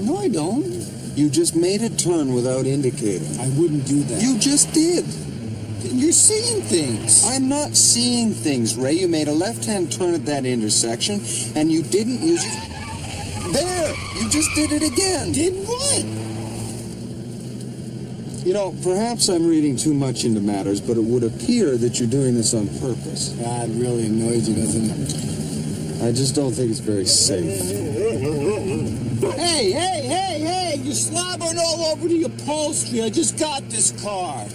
No, I don't. You just made a turn without indicating. I wouldn't do that. You just did. You're seeing things. I'm not seeing things, Ray. You made a left-hand turn at that intersection, and you didn't use it. There! You just did it again. Did what? You know, perhaps I'm reading too much into matters, but it would appear that you're doing this on purpose. God, it really annoys you, doesn't it? I just don't think it's very safe. Hey! You're slobbering all over the upholstery. I just got this car.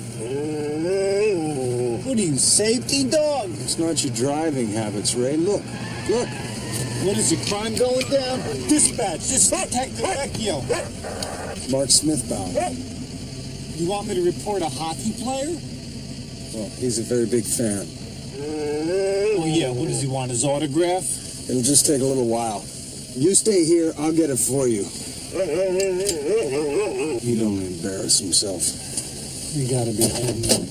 What are you, safety dog? It's not your driving habits, Ray. Look. What is the crime going down? Dispatch, this is Detective Vecchio. Mark Smithbaum. You want me to report a hockey player? Well, he's a very big fan. Oh, yeah, what does he want, his autograph? It'll just take a little while. You stay here, I'll get it for you. He'd only embarrass himself. You gotta be kidding me.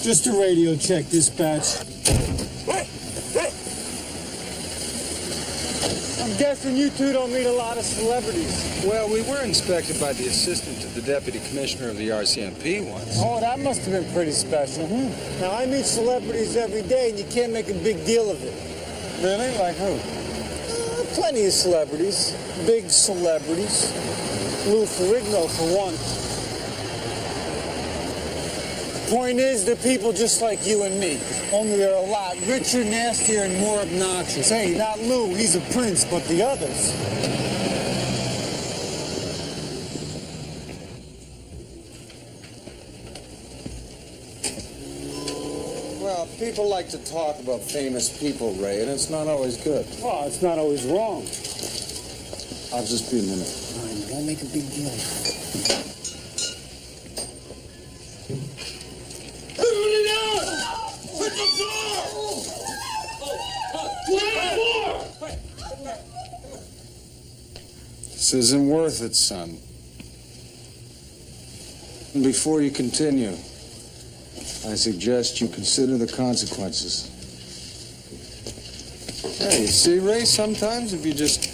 Just a radio check, dispatch. I'm guessing you two don't meet a lot of celebrities. Well, we were inspected by the assistant to the deputy commissioner of the RCMP once. Oh, that must have been pretty special. Now, I meet celebrities every day, and you can't make a big deal of it. Really? Like who? Plenty of celebrities. Big celebrities. Lou Ferrigno, for one. Point is, they're people just like you and me. Only they're a lot richer, nastier, and more obnoxious. Hey, not Lou, he's a prince, but the others. Well, people like to talk about famous people, Ray, and it's not always good. Well, it's not always wrong. I'll just be a minute. Fine, don't make a big deal. This isn't worth it, son. And before you continue, I suggest you consider the consequences. Hey, you see, Ray, sometimes if you just...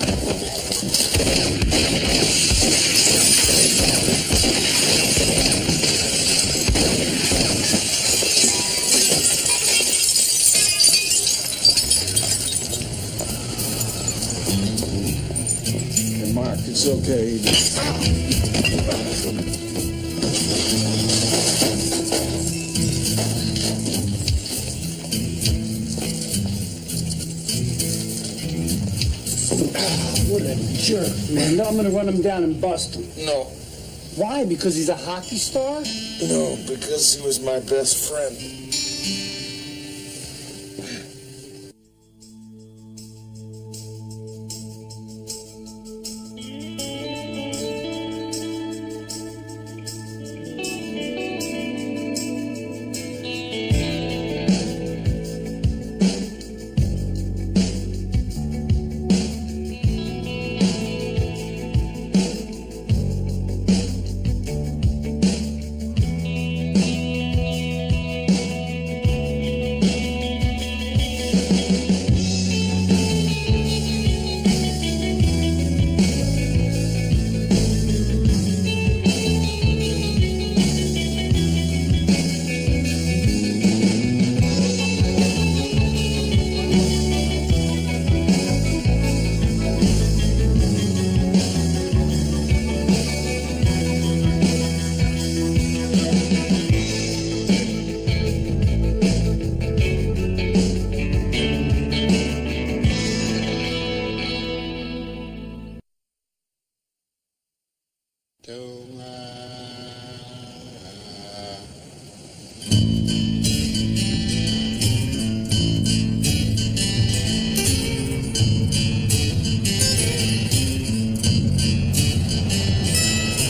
Hey, Mark, it's okay. What a jerk, man. Now I'm gonna run him down and bust him. No. Why? Because he's a hockey star? No, because he was my best friend.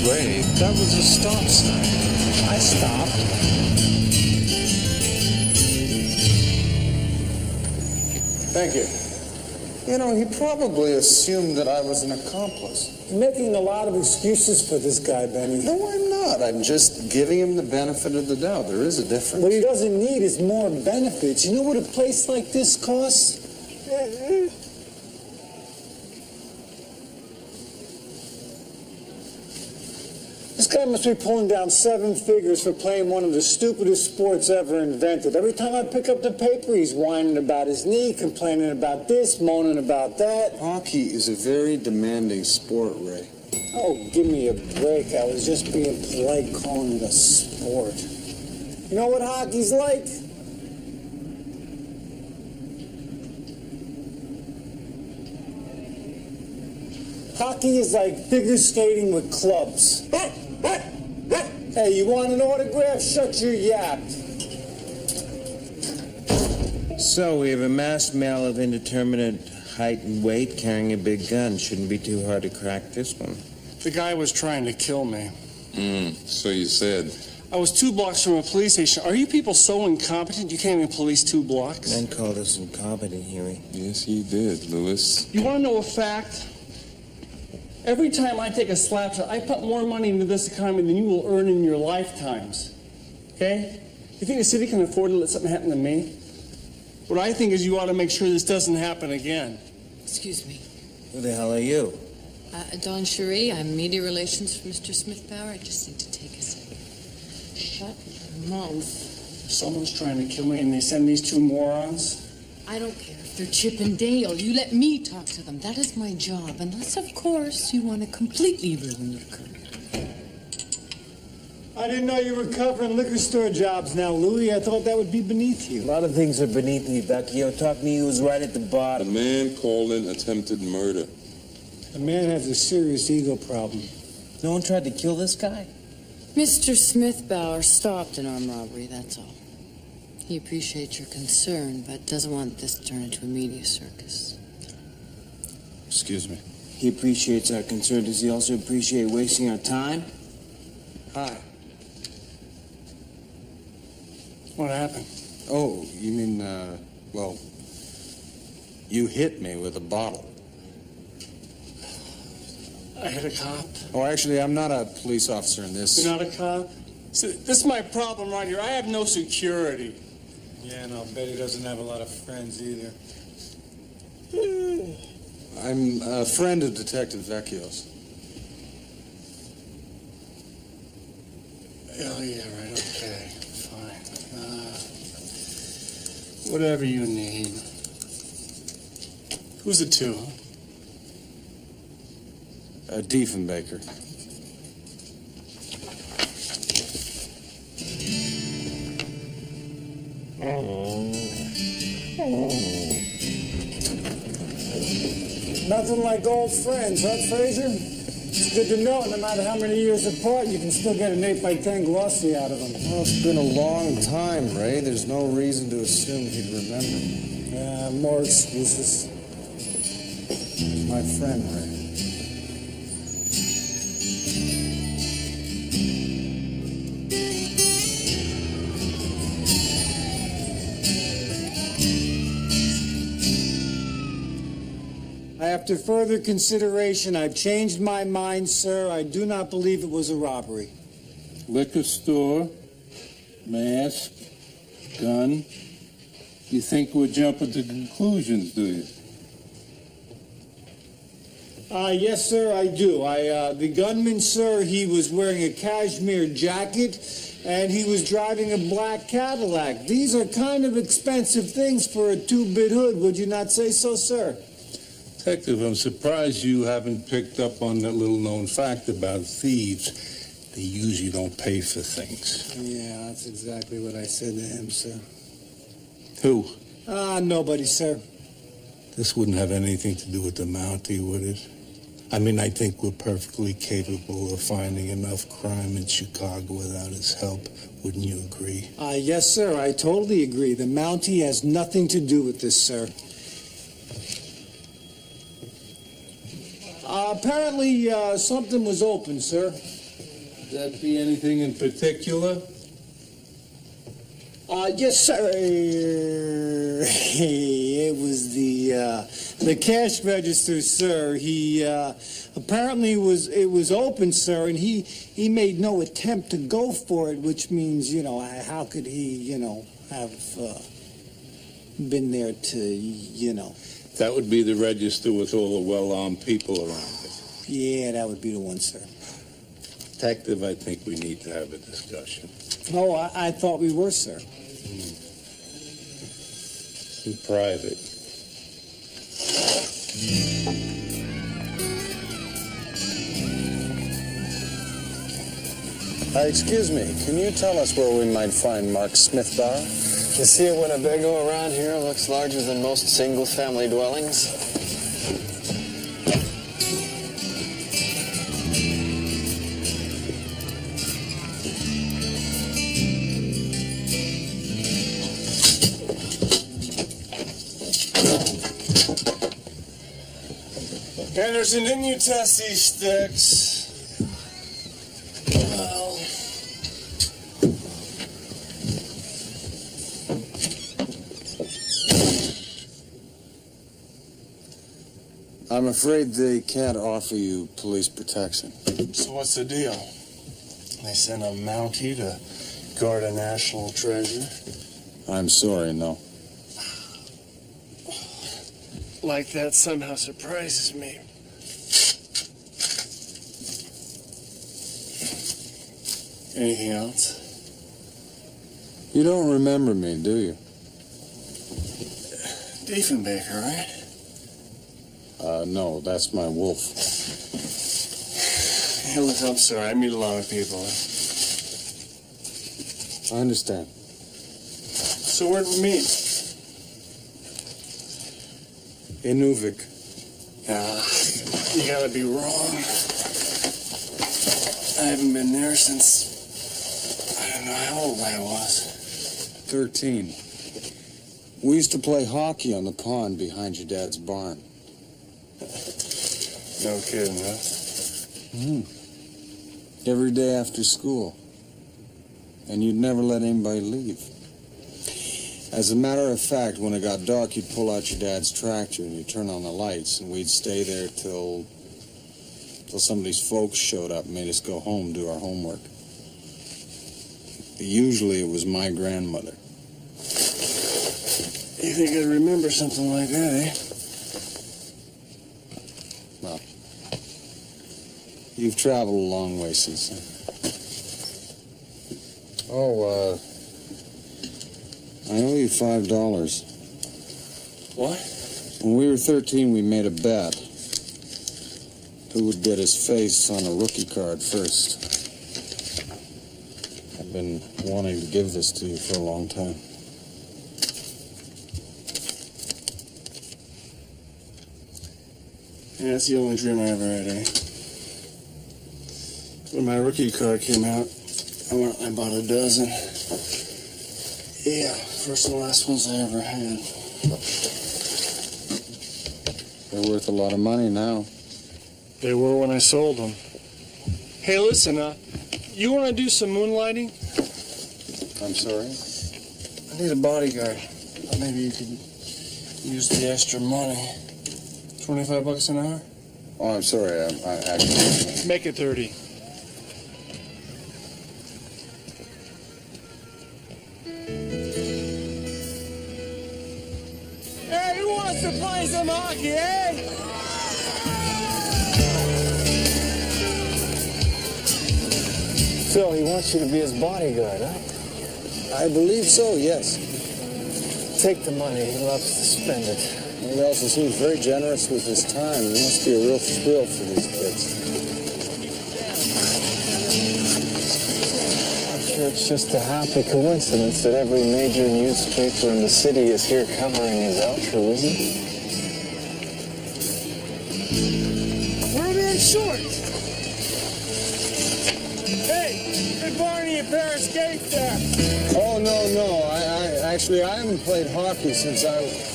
Ray, that was a stop sign. I stopped. Thank you. You know, he probably assumed that I was an accomplice. You're making a lot of excuses for this guy, Benny. No, I'm not. I'm just giving him the benefit of the doubt. There is a difference. What he doesn't need is more benefits. You know what a place like this costs? This guy must be pulling down 7 figures for playing one of the stupidest sports ever invented. Every time I pick up the paper, he's whining about his knee, complaining about this, moaning about that. Hockey is a very demanding sport, Ray. Oh, give me a break. I was just being polite calling it a sport. You know what hockey's like? Hockey is like figure skating with clubs. Hey, you want an autograph? Shut your yap. So, we have a masked male of indeterminate height and weight carrying a big gun. Shouldn't be too hard to crack this one. The guy was trying to kill me. So you said. I was 2 blocks from a police station. Are you people so incompetent you can't even police 2 blocks? Men called us incompetent, Huey. Yes, he did, Lewis. You want to know a fact? Every time I take a slap shot, I put more money into this economy than you will earn in your lifetimes. Okay? You think the city can afford to let something happen to me? What I think is you ought to make sure this doesn't happen again. Excuse me. Who the hell are you? Dawn Cherie, I'm media relations for Mr. Smith-Bauer. I just need to take a second. Shut your mouth. Someone's trying to kill me and they send these 2 morons? I don't care if they're Chip and Dale. You let me talk to them. That is my job. Unless, of course, you want to completely ruin your career. I didn't know you were covering liquor store jobs now, Louie. I thought that would be beneath you. A lot of things are beneath me, Vecchio. Talk to me who's right at the A bottom. man called in attempted murder. The man has a serious ego problem. No one tried to kill this guy? Mr. Smith-Bauer stopped an armed robbery, that's all. He appreciates your concern, but doesn't want this to turn into a media circus. Excuse me. He appreciates our concern. Does he also appreciate wasting our time? Hi. What happened? Oh, you mean, well, you hit me with a bottle. I hit a cop. Oh, actually, I'm not a police officer in this. You're not a cop? See, this is my problem right here. I have no security. Yeah, and I'll bet he doesn't have a lot of friends either. I'm a friend of Detective Vecchio's. Oh, yeah, right, okay, fine. Whatever you need. Who's it to? Diefenbaker. Nothing like old friends, huh, Fraser? It's good to know no matter how many years apart, you can still get an 8x10 glossy out of them. Well, it's been a long time, Ray. There's no reason to assume he'd remember. More excuses. My friend, Ray. After further consideration, I've changed my mind, sir. I do not believe it was a robbery. Liquor store, mask, gun. You think we're jumping to conclusions, do you? Yes, sir, I do. The gunman, sir, he was wearing a cashmere jacket, and he was driving a black Cadillac. These are kind of expensive things for a 2-bit hood, would you not say so, sir? Detective, I'm surprised you haven't picked up on that little-known fact about thieves. They usually don't pay for things. Yeah, that's exactly what I said to him, sir. Who? Nobody, sir. This wouldn't have anything to do with the Mountie, would it? I mean, I think we're perfectly capable of finding enough crime in Chicago without his help. Wouldn't you agree? Yes, sir, I totally agree. The Mountie has nothing to do with this, sir. Apparently, something was open, sir. Would that be anything in particular? Yes, sir. It was the cash register, sir. He apparently it was open, sir, and he made no attempt to go for it, which means, how could he, have been there to, That would be the register with all the well-armed people around it. Yeah, that would be the one, sir. Detective, I think we need to have a discussion. Oh, I thought we were, sir. In private. Excuse me, can you tell us where we might find Mark Smithbauer? You see a Winnebago around here looks larger than most single-family dwellings. Anderson, didn't you test these sticks? Well, I'm afraid they can't offer you police protection. so what's the deal? They sent a Mountie to guard a national treasure? I'm sorry, no. Like that somehow surprises me. Anything else? You don't remember me, do you? Diefenbaker, right? No, that's my wolf. Hey, listen, I'm sorry. I meet a lot of people. I understand. So where'd we meet? In Uvik. You gotta be wrong. I haven't been there since... I don't know how old I was. 13. We used to play hockey on the pond behind your dad's barn. No kidding, huh? Every day after school. And you'd never let anybody leave. As a matter of fact, when it got dark, you'd pull out your dad's tractor and you'd turn on the lights, and we'd stay there till somebody's folks showed up and made us go home, do our homework. Usually it was my grandmother. You think I'd remember something like that, eh? Well, you've traveled a long way since then. Oh, I owe you $5. What? When we were 13, we made a bet. Who would get his face on a rookie card first? I've been wanting to give this to you for a long time. Yeah, that's the only dream I ever had, eh? When my rookie card came out, I bought a dozen. Yeah, first and last ones I ever had. They're worth a lot of money now. They were when I sold them. Hey, listen, you want to do some moonlighting? I'm sorry? I need a bodyguard. Maybe you could use the extra money. $25 an hour? Oh, I'm sorry. I actually... Make it 30. Hey, who wants to play some hockey, eh? So he wants you to be his bodyguard, huh? I believe so, yes. Take the money. He loves to spend it. He also seems very generous with his time. It must be a real thrill for these kids. I'm sure it's just a happy coincidence that every major newspaper in the city is here covering his altruism. We're being short. Hey, did Barney and Paris Gate there? Oh, no. I haven't played hockey since I was...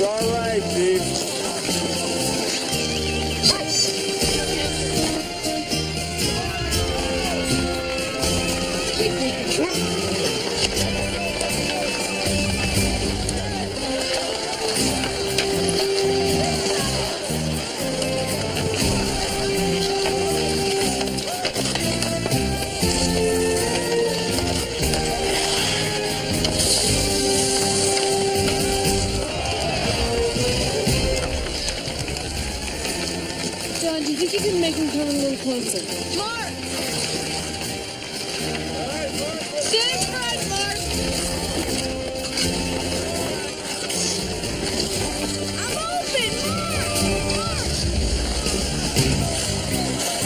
It's all right, Chief. John, do you think you can make him come a little closer? Mark! Stay in front, Mark! I'm open, Mark!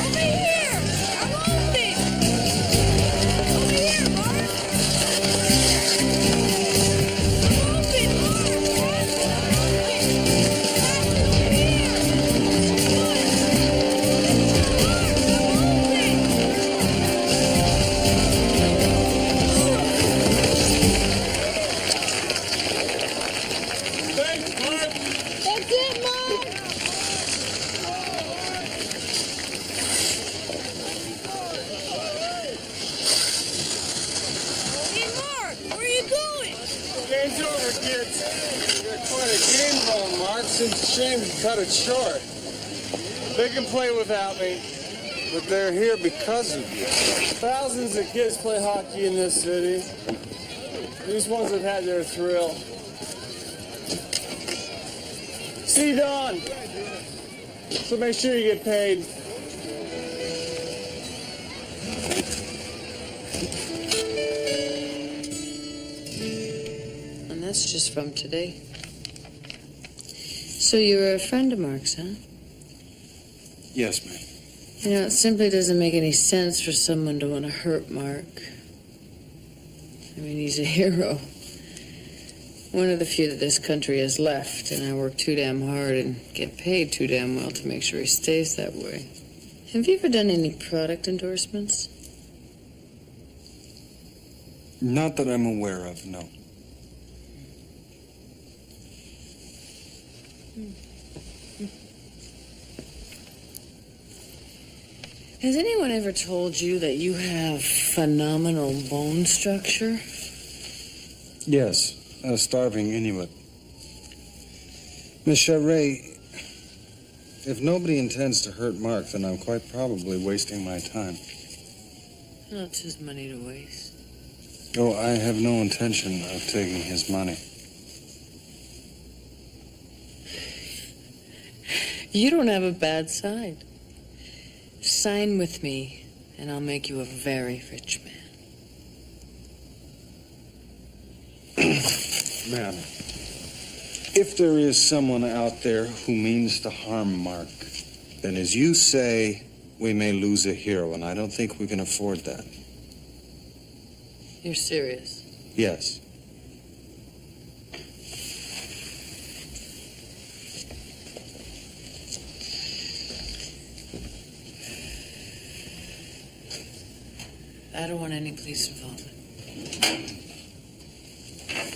Over here! I'm open! Over here, Mark! I'm open, Mark! That's it, Mark! Hey, Mark, where are you going? Game's over, kids. You got quite a game going, Mark. Seems a shame to cut it short. They can play without me, but they're here because of you. Thousands of kids play hockey in this city. These ones have had their thrill. See, Don. So make sure you get paid. And that's just from today. So you were a friend of Mark's, huh? Yes, ma'am. You know, it simply doesn't make any sense for someone to want to hurt Mark. I mean, he's a hero. One of the few that this country has left, and I work too damn hard and get paid too damn well to make sure he stays that way. Have you ever done any product endorsements? Not that I'm aware of, no. Has anyone ever told you that you have phenomenal bone structure? Yes, a starving Inuit. Miss Charest, if nobody intends to hurt Mark, then I'm quite probably wasting my time. Well, it's his money to waste. Oh, I have no intention of taking his money. You don't have a bad side. Sign with me, and I'll make you a very rich man. Ma'am, if there is someone out there who means to harm Mark, then as you say, we may lose a hero, and I don't think we can afford that. You're serious? Yes. I don't want any police involvement.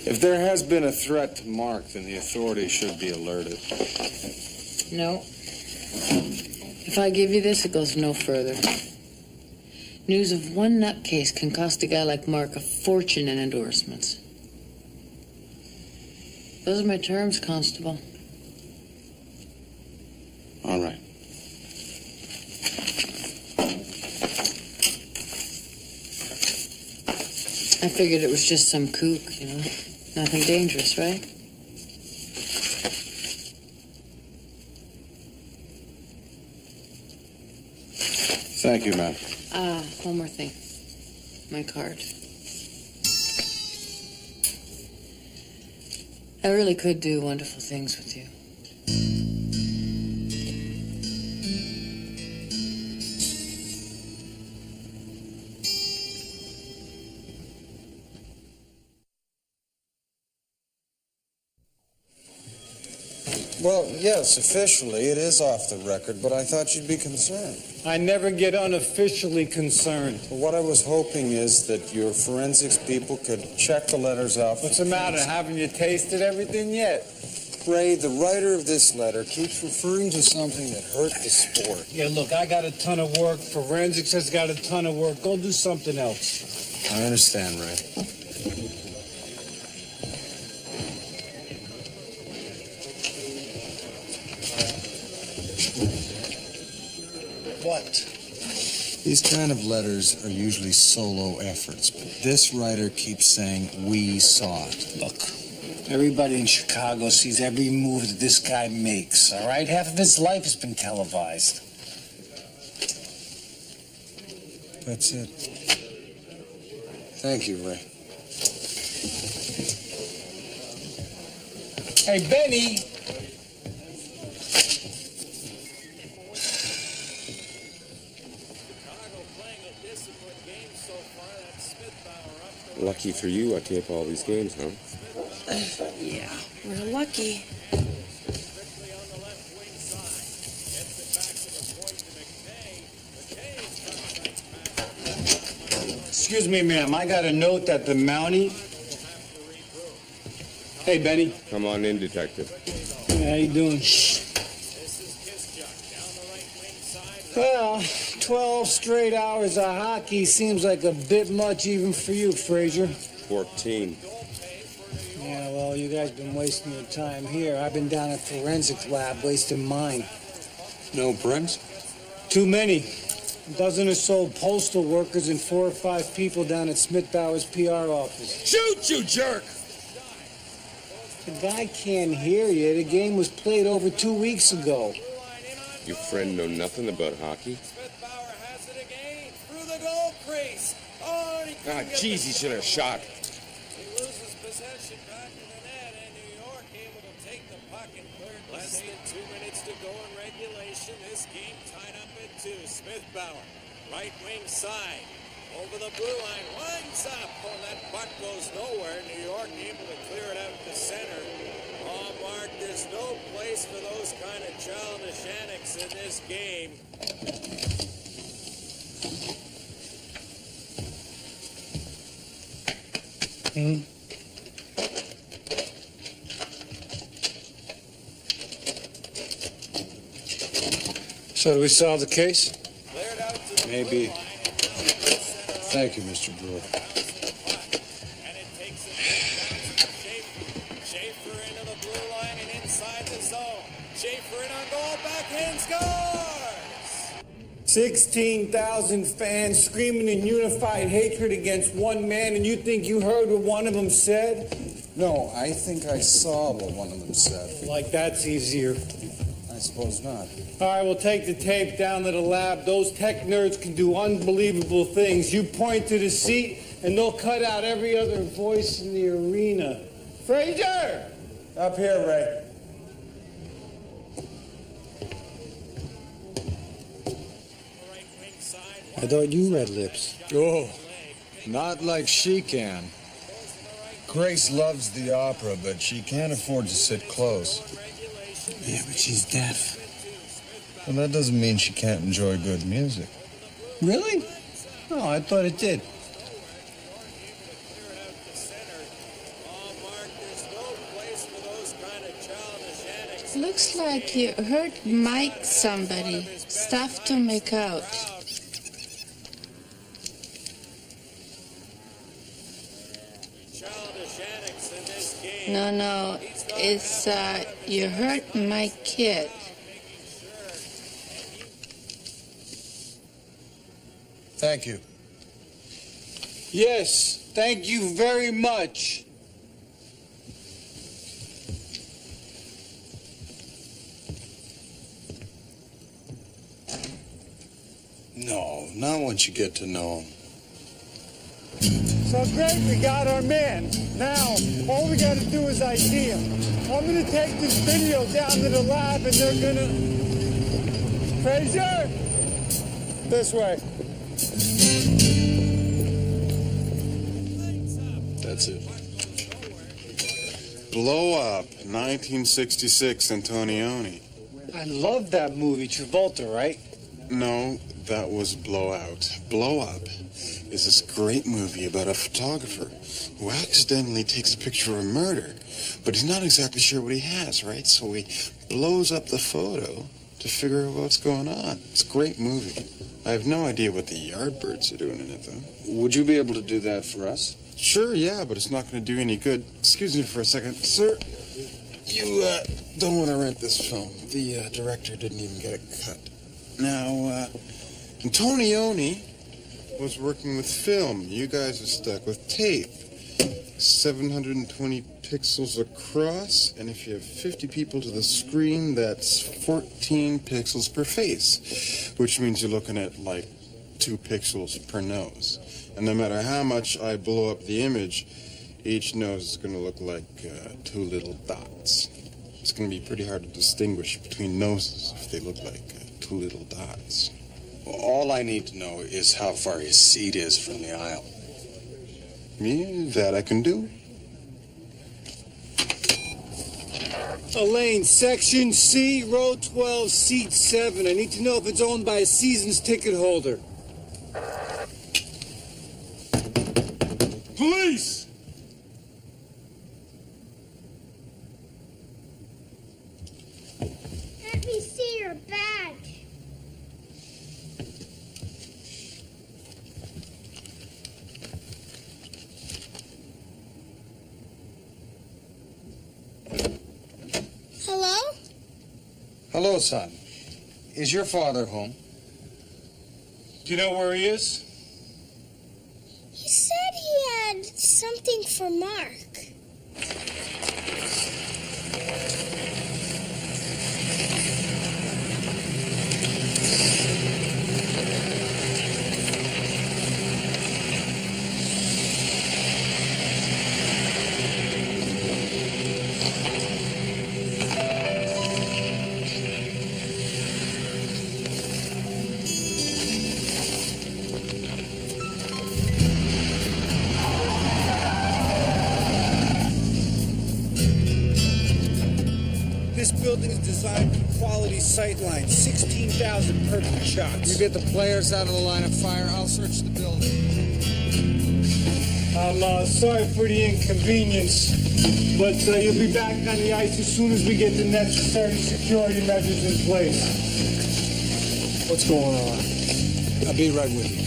If there has been a threat to Mark, then the authorities should be alerted. No. If I give you this, it goes no further. News of one nutcase can cost a guy like Mark a fortune in endorsements. Those are my terms, Constable. All right. I figured it was just some kook, you know. Nothing dangerous, right? Thank you, ma'am. One more thing. My card. I really could do wonderful things with you. Well, yes, officially it is off the record, but I thought you'd be concerned. I never get unofficially concerned. Well, what I was hoping is that your forensics people could check the letters out. What's the matter? Haven't you tasted everything yet? Ray, the writer of this letter keeps referring to something that hurt the sport. Yeah, look, I got a ton of work. Forensics has got a ton of work. Go do something else. I understand, Ray. What? These kind of letters are usually solo efforts, but this writer keeps saying, "We saw it." Look, everybody in Chicago sees every move that this guy makes, all right? Half of his life has been televised. That's it. Thank you, Ray. Hey, Benny! Lucky for you, I tape all these games, huh? Yeah, we're lucky. Excuse me, ma'am. I got a note that the Mountie... Hey, Benny. Come on in, detective. Hey, how you doing? Well, 12 straight hours of hockey seems like a bit much even for you, Frazier. 14. Yeah, well, you guys been wasting your time here. I've been down at forensics lab wasting mine. No prints? Too many. A dozen or so postal workers and 4 or 5 people down at Smith Bauer's PR office. Shoot, you jerk! The guy can't hear you. The game was played over 2 weeks ago. Your friend know nothing about hockey? Ah, jeez, he should have shot. Less than 2 minutes to go in regulation. This game tied up at 2. Smith Bauer, right wing side. Over the blue line, winds up. Oh, that puck goes nowhere. New York able to clear it out to center. Oh, Mark, there's no place for those kind of childish antics in this game. So do we solve the case? Maybe. Thank you, Mr. Brewer. And it takes it down to Schaefer into the blue line and inside the zone. Schaefer in on goal, backhand scores! 16,000 fans screaming in unified hatred against one man, and you think you heard what one of them said? No, I think I saw what one of them said. Like that's easier. I suppose not. All right, we'll take the tape down to the lab. Those tech nerds can do unbelievable things. You point to the seat, and they'll cut out every other voice in the arena. Frazier! Up here, Ray. I thought you read lips. Oh, not like she can. Grace loves the opera, but she can't afford to sit close. Yeah, but she's deaf. Well, that doesn't mean she can't enjoy good music. Really? Oh, I thought it did. Looks like you hurt Mike somebody. Stuff to make out. No, it's, you hurt my kid. Thank you. Yes, thank you very much. No, not once you get to know him. So great, we got our man. Now, all we got to do is ID him. I'm going to take this video down to the lab, and they're going to... Frazier! This way. That's it. Blow Up, 1966, Antonioni. I love that movie, Travolta, right? No, That was Blowout. Blow Up is this great movie about a photographer who accidentally takes a picture of a murder, but he's not exactly sure what he has, right? So he blows up the photo to figure out what's going on. It's a great movie. I have no idea what the Yardbirds are doing in it, though. Would you be able to do that for us? Sure, yeah, but it's not going to do any good. Excuse me for a second. Sir, you don't want to rent this film. The director didn't even get a cut. Now, Antonioni was working with film. You guys are stuck with tape. 720 pixels across, and if you have 50 people to the screen, that's 14 pixels per face, which means you're looking at like 2 pixels per nose. And no matter how much I blow up the image, each nose is going to look like 2 little dots. It's going to be pretty hard to distinguish between noses if they look like 2 little dots. All I need to know is how far his seat is from the aisle. Yeah, that I can do. Elaine, section C, row 12, seat 7. I need to know if it's owned by a season's ticket holder. Police! Let me see your badge. Hello? Hello, son. Is your father home? Do you know where he is? He said he had something for Mark. This building is designed for quality sightlines, 16,000 perfect shots. You get the players out of the line of fire, I'll search the building. I'm sorry for the inconvenience, but you'll be back on the ice as soon as we get the necessary security measures in place. What's going on? I'll be right with you.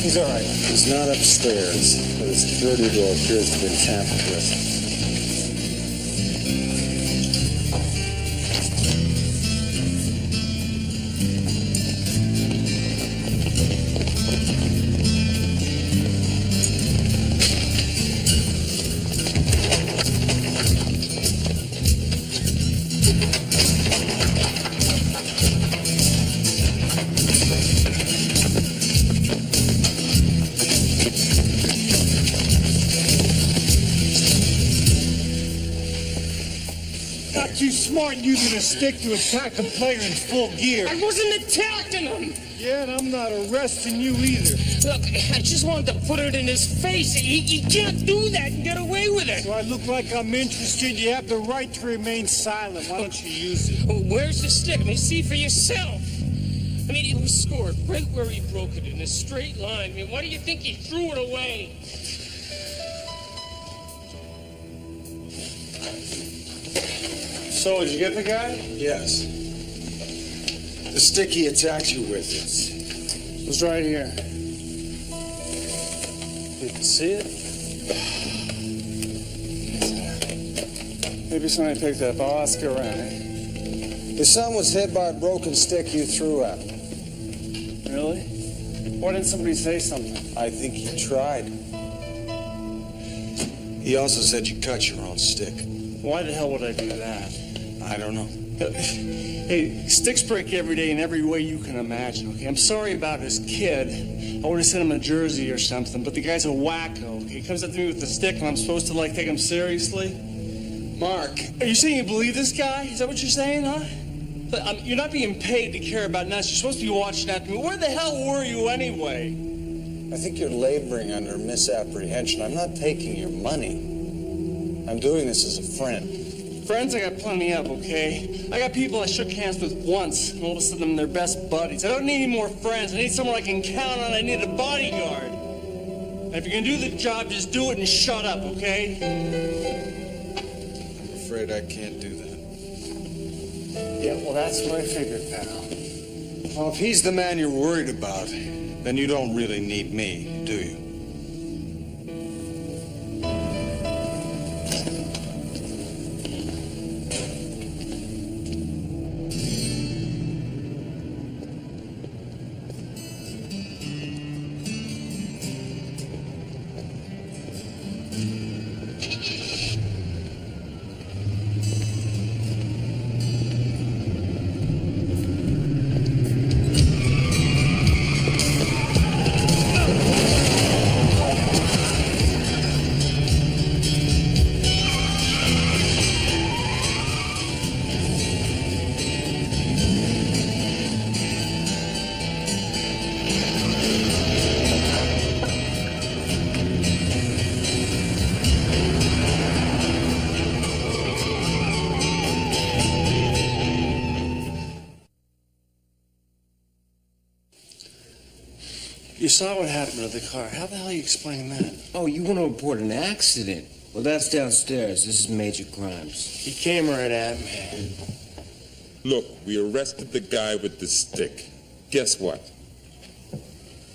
He's all right. He's not upstairs, but the security door appears to have been tampered with. Too smart using a stick to attack a player in full gear. I wasn't attacking him. Yeah, and I'm not arresting you either. Look, I just wanted to put it in his face. You can't do that and get away with it. So I look like I'm interested. You have the right to remain silent. Why don't you use it? Oh, where's the stick? I mean, see for yourself. I mean, it was scored right where he broke it in a straight line. I mean, why do you think he threw it away? So, did you get the guy? Yes. The stick he attacked you with is... It's right here. You can see it? Maybe somebody picked it up. I'll ask around. His son was hit by a broken stick you threw at him. Really? Why didn't somebody say something? I think he tried. He also said you cut your own stick. Why the hell would I do that? I don't know. Hey, sticks break every day in every way you can imagine, okay? I'm sorry about his kid. I would have sent him a jersey or something, but the guy's a wacko, okay? He comes up to me with the stick and I'm supposed to, take him seriously? Mark, are you saying you believe this guy? Is that what you're saying, huh? You're not being paid to care about nuts. You're supposed to be watching after me. Where the hell were you anyway? I think you're laboring under misapprehension. I'm not taking your money. I'm doing this as a friend. Friends, I got plenty of, okay? I got people I shook hands with once, and all of a sudden they're best buddies. I don't need any more friends. I need someone I can count on. I need a bodyguard. And if you're gonna do the job, just do it and shut up, okay? I'm afraid I can't do that. Yeah, well, that's what I figured, pal. Well, if he's the man you're worried about, then you don't really need me, do you? You saw what happened to the car. How the hell you explain that? Oh, you want to report an accident? Well, that's downstairs. This is Major Grimes. He came right at me. Look, we arrested the guy with the stick. Guess what?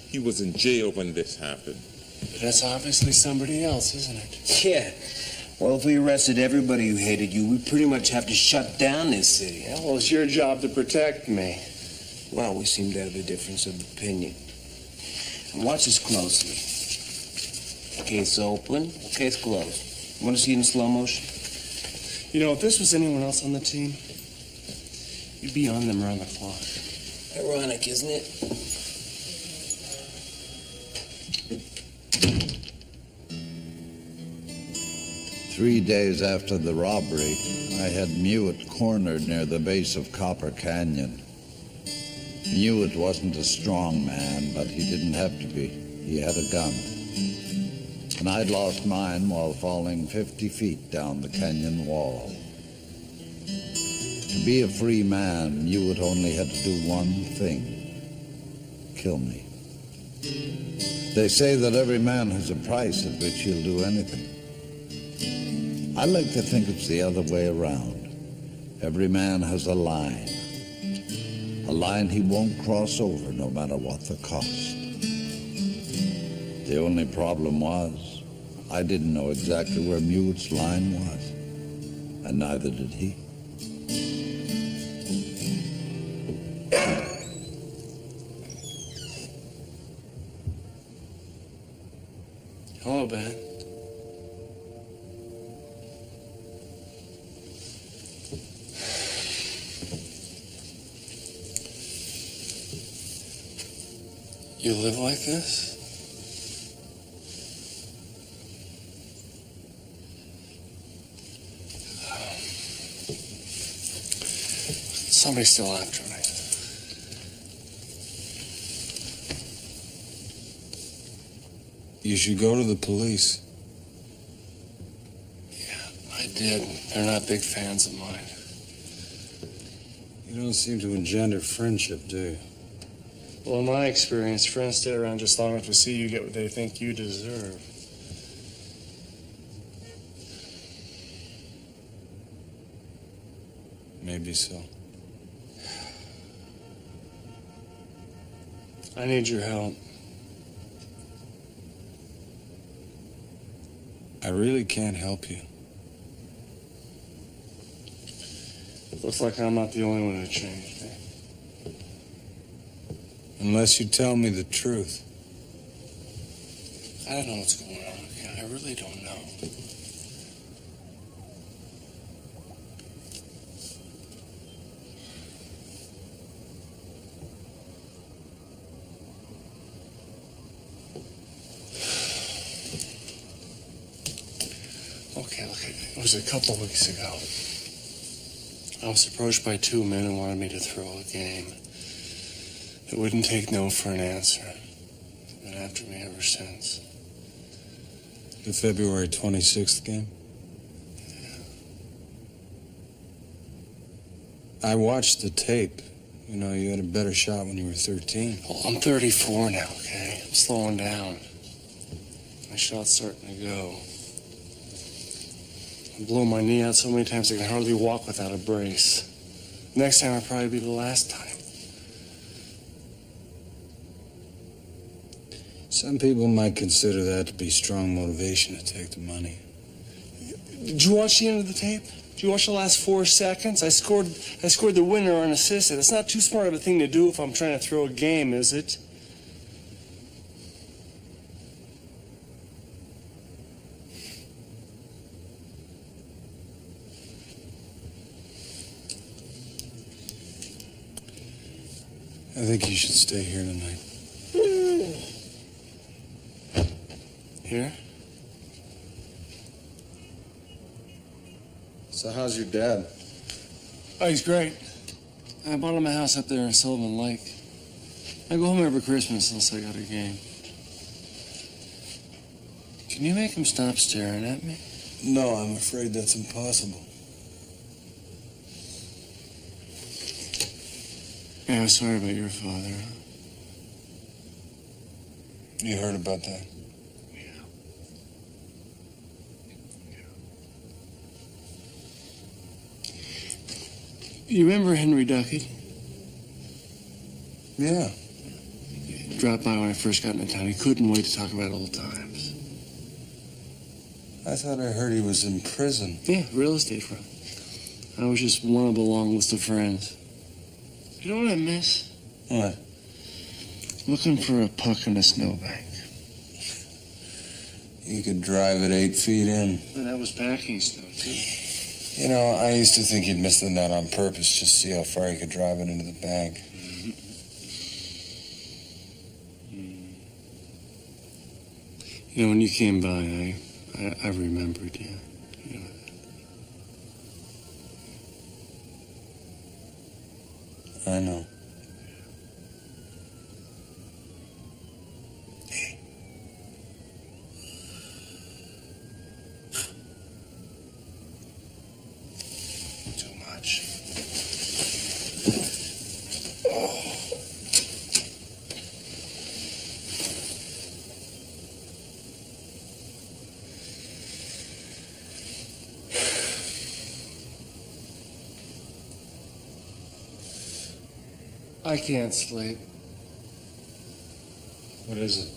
He was in jail when this happened. But that's obviously somebody else, isn't it? Yeah. Well, if we arrested everybody who hated you, we'd pretty much have to shut down this city. Yeah, well, it's your job to protect me. Well, we seem to have a difference of opinion. And watch this closely. Case open, case closed. You want to see it in slow motion? You know, if this was anyone else on the team, you'd be on them around the clock. Ironic, isn't it? Three days after the robbery, I had Mewitt cornered near the base of Copper Canyon. Mewitt wasn't a strong man, but he didn't have to be. He had a gun. And I'd lost mine while falling 50 feet down the canyon wall. To be a free man, Mewitt only had to do one thing: kill me. They say that every man has a price at which he'll do anything. I like to think it's the other way around. Every man has a line he won't cross over no matter what the cost. The only problem was, I didn't know exactly where Mewitt's line was, and neither did he. Hello, Ben. You live like this? Somebody's still after me. You should go to the police. Yeah, I did. They're not big fans of mine. You don't seem to engender friendship, do you? Well, in my experience, friends stay around just long enough to see you get what they think you deserve. Maybe so. I need your help. I really can't help you. Looks like I'm not the only one who changed, eh? Unless you tell me the truth. I don't know what's going on, okay? I really don't know. Okay, look, it was a couple weeks ago. I was approached by two men who wanted me to throw a game. It wouldn't take no for an answer. They've been after me ever since. The February 26th game? I watched the tape. You know, you had a better shot when you were 13. Well, I'm 34 now, okay? I'm slowing down. My shot's starting to go. I blew my knee out so many times I can hardly walk without a brace. Next time will probably be the last time. Some people might consider that to be strong motivation to take the money. Did you watch the end of the tape? Did you watch the last 4 seconds? I scored the winner unassisted. It's not too smart of a thing to do if I'm trying to throw a game, is it? I think you should stay here tonight. Here? So how's your dad? Oh, he's great. I bought him a house up there in Sullivan Lake. I go home every Christmas unless I got a game. Can you make him stop staring at me? No, I'm afraid that's impossible. Yeah, I'm sorry about your father. You heard about that? You remember Henry Duckett? Yeah. He dropped by when I first got into town. He couldn't wait to talk about old times. I thought I heard he was in prison. Yeah, real estate firm. I was just one of a long list of friends. You know what I miss? What? Looking for a puck in a snowbank. You could drive it 8 feet in. But that was packing snow, too. You know, I used to think he'd miss the net on purpose just to see how far he could drive it into the bank. You know, when you came by, I remembered you. You know. I know. Too much. I can't sleep. What is it?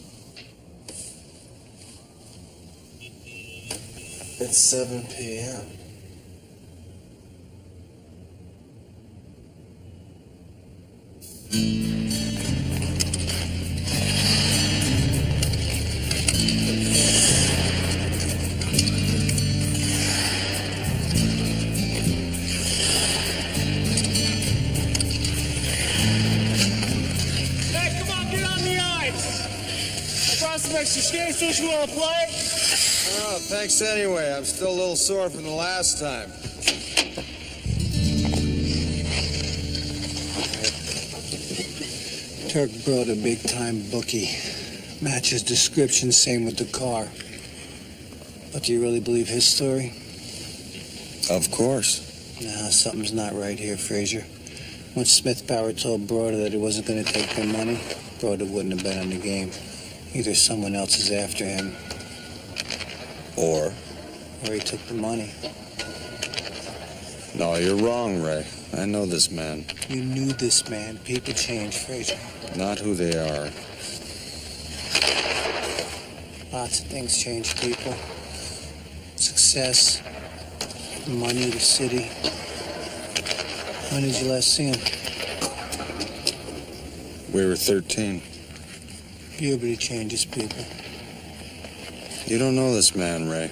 It's 7 p.m. Hey, come on, get on the ice. I brought some extra skates. Don't you want to play? Oh, thanks anyway. I'm still a little sore from the last time. Turk brought a big-time bookie. Matches description, same with the car. But do you really believe his story? Of course. No, something's not right here, Frazier. Once Smith Bauer told Broder that he wasn't going to take their money, Broder wouldn't have been in the game. Either someone else is after him, Or? or he took the money. No, you're wrong, Ray. I know this man. You knew this man. People change, Frazier. Not who they are. Lots of things change people. Success, money, the city. When did you last see him? We were 13. Puberty changes people. You don't know this man, Ray.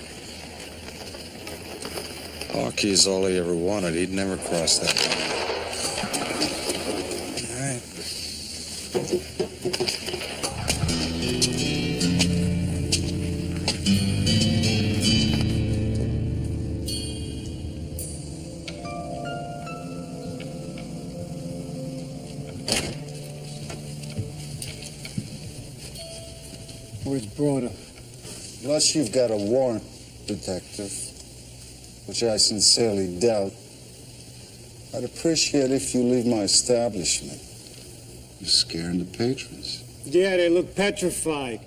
Hockey is all he ever wanted. He'd never cross that line. All right. Where's Broder? Unless you've got a warrant, Detective, which I sincerely doubt, I'd appreciate if you leave my establishment. You're scaring the patrons. Yeah, they look petrified.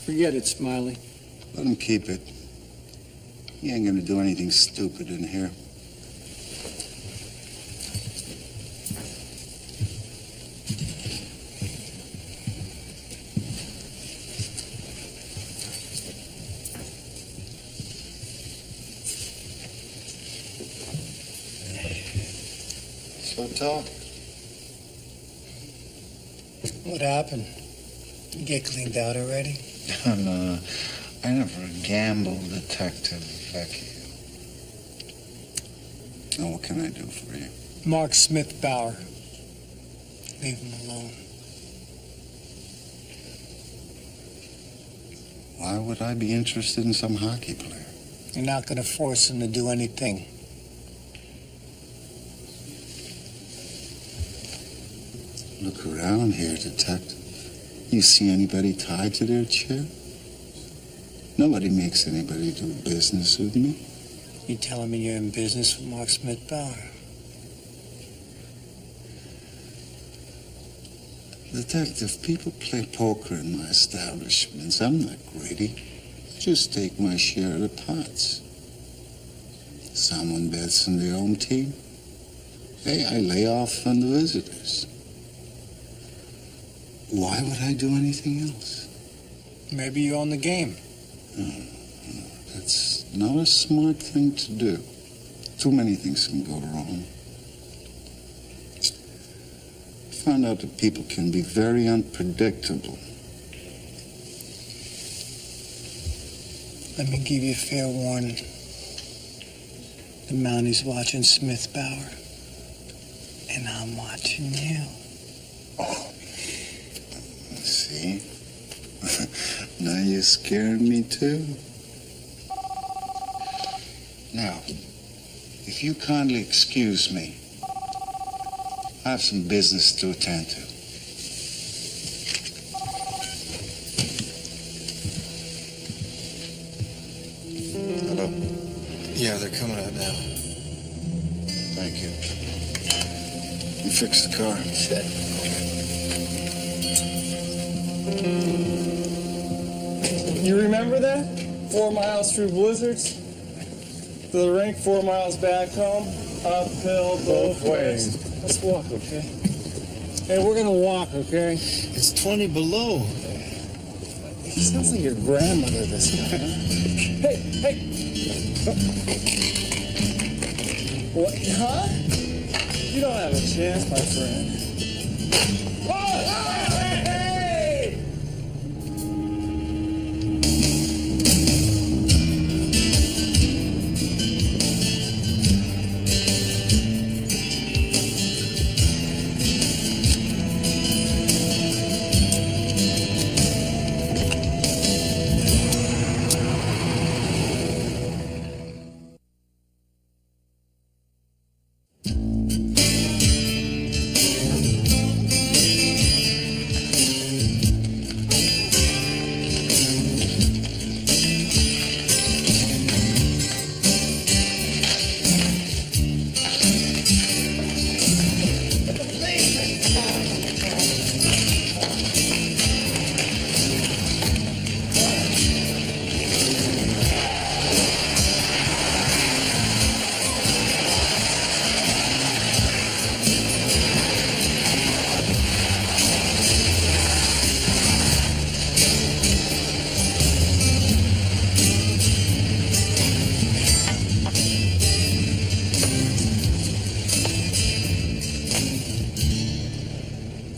Forget it, Smiley. Let him keep it. He ain't gonna do anything stupid in here. So talk. What happened? You get cleaned out already? No, I never gambled, Detective Vecchio. Now, what can I do for you? Mark Smith Bauer. Leave him alone. Why would I be interested in some hockey player? You're not going to force him to do anything. Look around here, Detective. You see anybody tied to their chair? Nobody makes anybody do business with me. You telling me you're in business with Mark Smith Bauer? Detective, people play poker in my establishments. I'm not greedy. Just take my share of the pots. Someone bets on their own team. Hey, I lay off on the visitors. Why would I do anything else? Maybe you own the game. That's not a smart thing to do. Too many things can go wrong. I found out that people can be very unpredictable. Let me give you a fair warning. The Mounties watching Smith Bauer. And I'm watching you. Oh. See? Now you're scaring me too. Now, if you kindly excuse me, I have some business to attend to. Hello? Yeah, they're coming out now. Thank you. You fix the car. You remember that? 4 miles through blizzards? To the rink, 4 miles back home? Uphill both ways. Let's walk, okay? Hey, we're gonna walk, okay? It's 20 below. He sounds like your grandmother, this guy. Hey, hey! What, huh? You don't have a chance, my friend.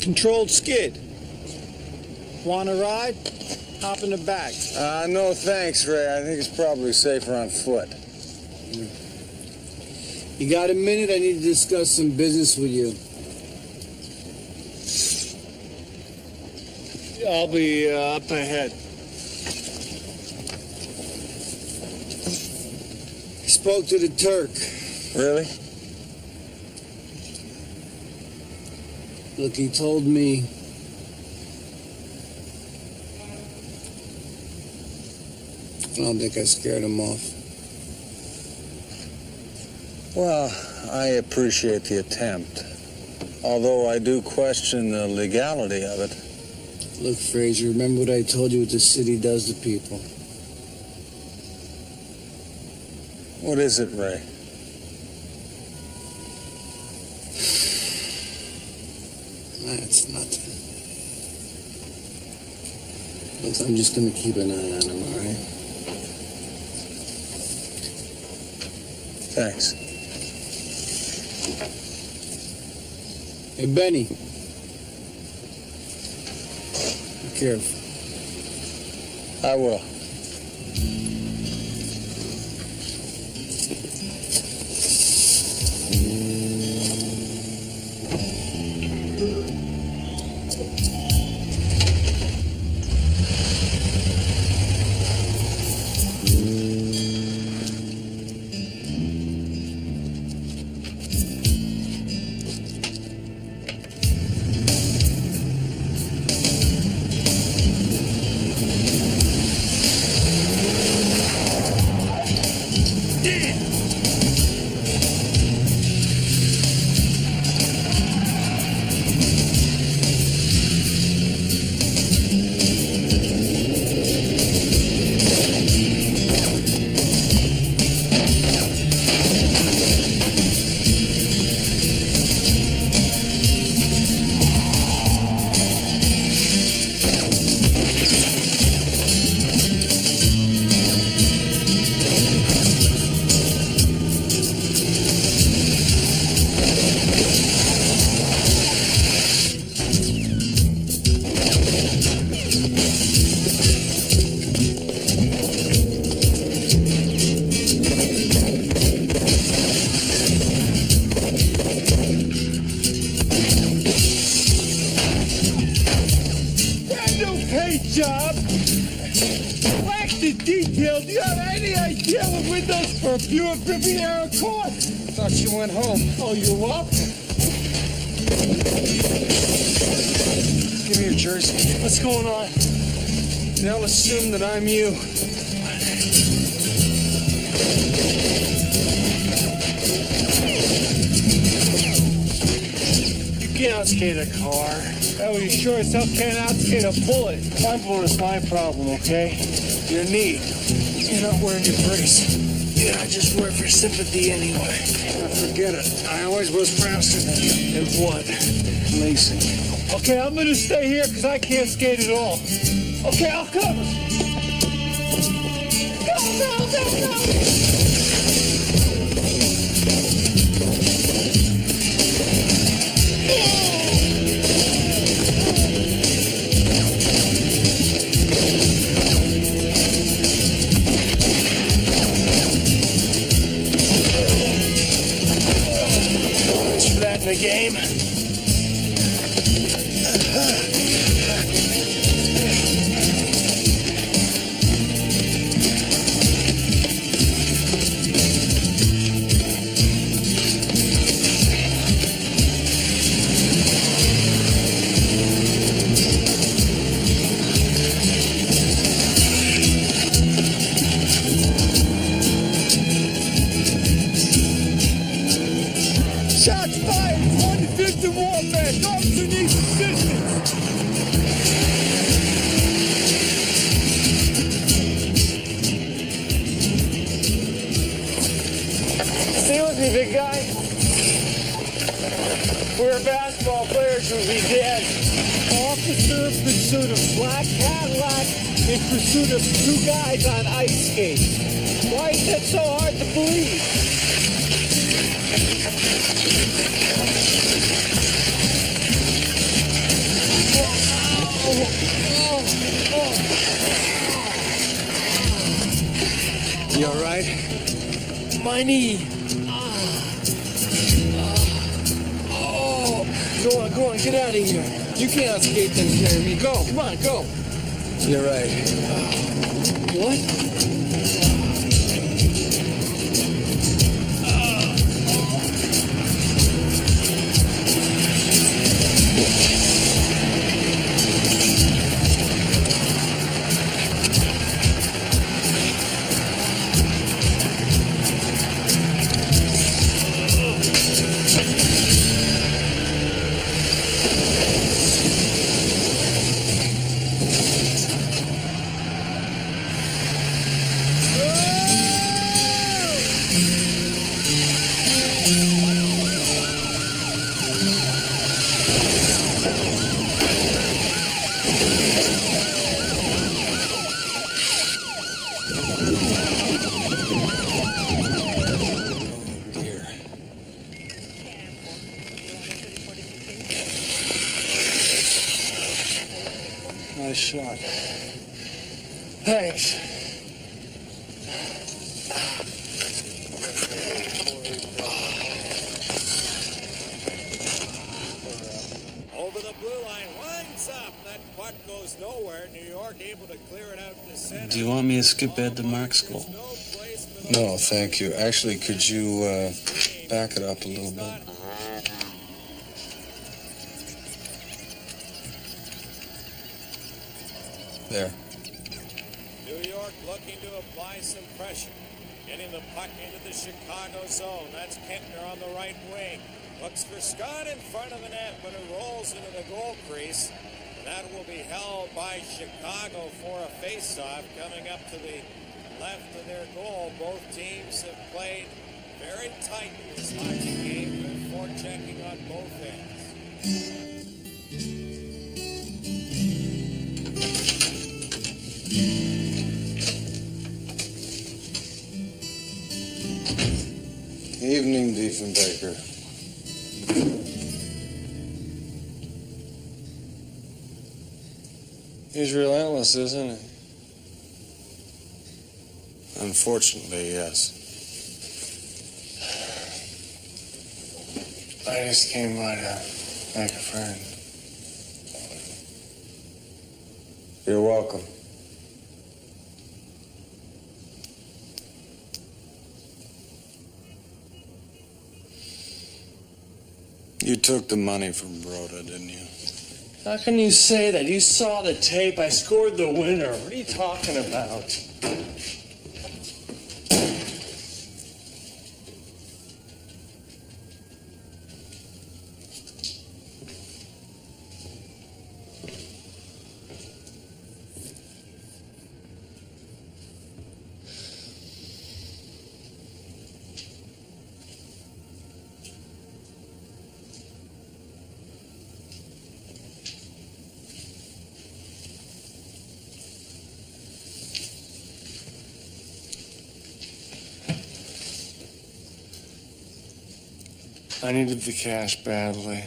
Controlled skid. Want to ride? Hop in the back. No thanks, Ray. I think it's probably safer on foot. You got a minute? I need to discuss some business with you. I'll be up ahead. Spoke to the Turk. Really? Look, he told me I don't think I scared him off. Well, I appreciate the attempt, although I do question the legality of it. Look, Fraser, remember what I told you what the city does to people? What is it, Ray? That's nothing. Look, I'm just gonna keep an eye on him, all right? Thanks. Hey, Benny. Be careful. I will. Job. Wax the detail. Do you have any idea what windows for a Buick Riviera cost? Thought you went home. Oh, you're welcome. Give me your jersey. What's going on? They'll assume that I'm you. You can't outskate a car. Oh, you sure as hell can't outskate a bullet. My bullet is my problem, okay? Your knee. You're not wearing your brace. Yeah, I just wear it for sympathy anyway. Forget it. I always was faster than you. In what? Lacing. Okay, I'm gonna stay here because I can't skate at all. Okay, I'll cover. Go. The game. Shots fired! 1-5th of warfare! Officer needs assistance! Stay with me, big guy. We were basketball players, we'd be dead. Officer in pursuit of black Cadillac in pursuit of two guys on ice skates. Why is that so hard to believe? You all right? My knee. Go on, get out of here. You can't skate them carry me. Go, come on, go. You're right. What? puck goes nowhere. New York able to clear it out to center. Do you want me to skip Ed to Mark's school? No, thank you. Actually, could you back it up a little bit? There. New York looking to apply some pressure. Getting the puck into the Chicago zone. That's Kentner on the right wing. Looks for Scott in front of the net, but it rolls into the goal crease. And that will be held by Chicago for a face-off coming up to the left of their goal. Both teams have played very tight in this hockey game. They're forechecking on both ends. Evening, Diefenbaker. He's relentless, isn't he? Unfortunately, yes. I just came by to make a friend. You're welcome. You took the money from Broda, didn't you? How can you say that? You saw the tape. I scored the winner. What are you talking about? I needed the cash badly.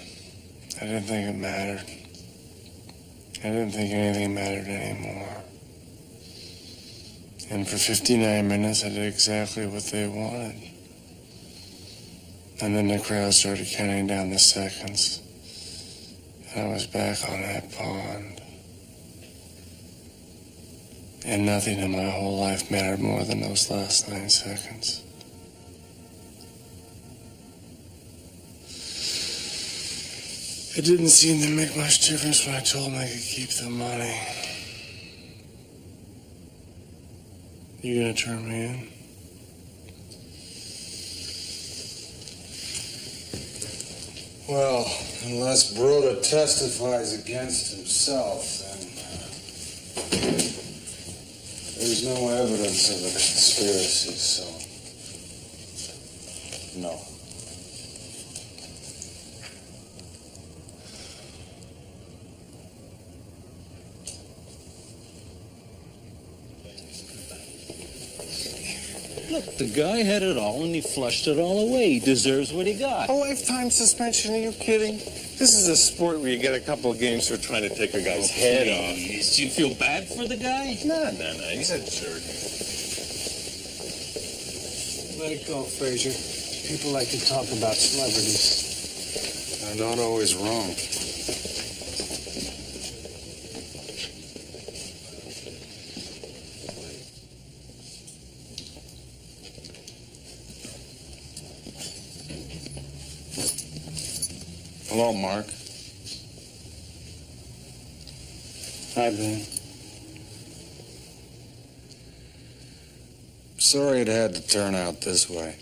I didn't think it mattered. I didn't think anything mattered anymore. And for 59 minutes, I did exactly what they wanted. And then the crowd started counting down the seconds. And I was back on that pond. And nothing in my whole life mattered more than those last 9 seconds. It didn't seem to make much difference when I told him I could keep the money. You gonna turn me in? Well, unless Broda testifies against himself, then there's no evidence of a conspiracy, so no. Look, the guy had it all and he flushed it all away. He deserves what he got. A lifetime suspension? Are you kidding? This is a sport where you get a couple of games for trying to take a guy's head off. Do you feel bad for the guy? No. He's a jerk. Let it go, Fraser. People like to talk about celebrities. They're not always wrong. Hello, Mark. Hi, Ben. Sorry it had to turn out this way.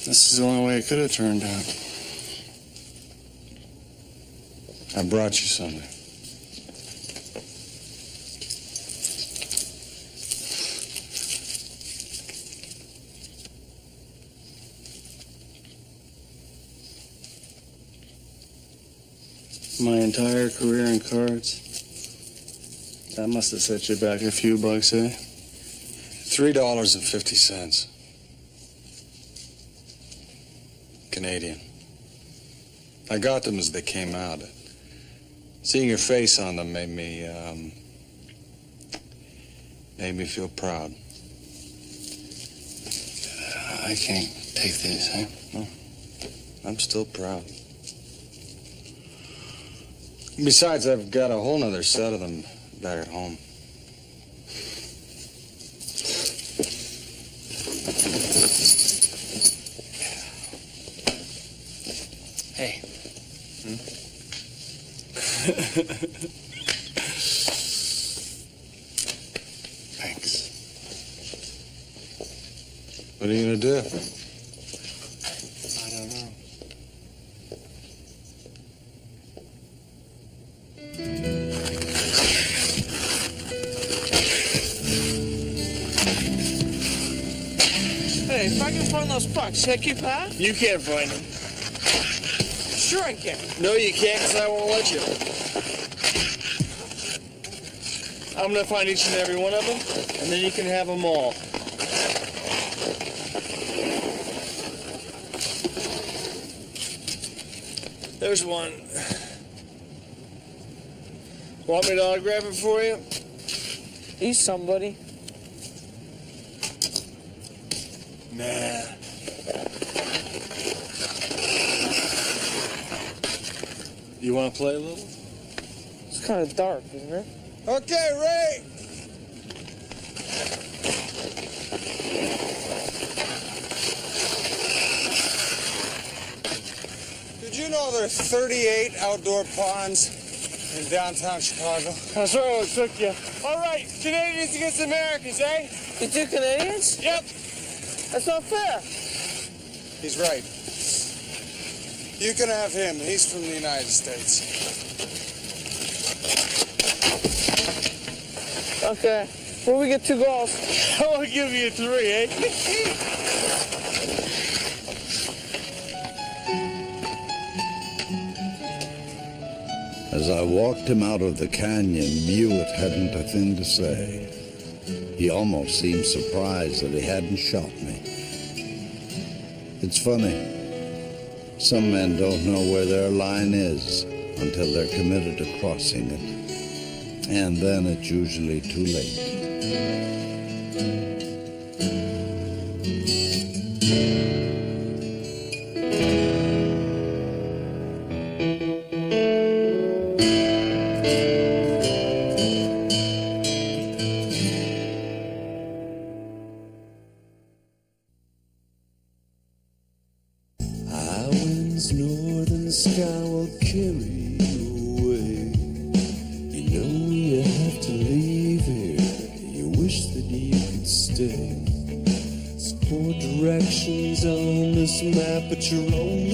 This is the only way it could have turned out. I brought you something. My entire career in cards. That must have set you back a few bucks, eh? $3.50. Canadian. I got them as they came out. Seeing your face on them made me feel proud. I can't take these, huh? No, I'm still proud. Besides, I've got a whole nother set of them back at home. Hey. Thanks. What are you gonna do? I don't know. Hey, if I can find those bucks, can I keep half? You can't find them. Sure I can. No, you can't, because I won't let you. I'm going to find each and every one of them, and then you can have them all. There's one. Want me to autograph it for you? He's somebody. Nah. You want to play a little? It's kind of dark, isn't it? Okay, Ray. Did you know there's 38 outdoor ponds in downtown Chicago? That's where it took you. All right, Canadians against Americans, eh? You two Canadians? Yep. That's not fair. He's right. You can have him. He's from the United States. Okay. Well, we get 2 goals. I'll give you 3, eh? As I walked him out of the canyon, Hewitt hadn't a thing to say. He almost seemed surprised that he hadn't shot me. It's funny. Some men don't know where their line is until they're committed to crossing it. And then it's usually too late. Island's northern sky will carry you away. You know you have to leave here. You wish that you could stay. There's 4 directions on this map, but you're only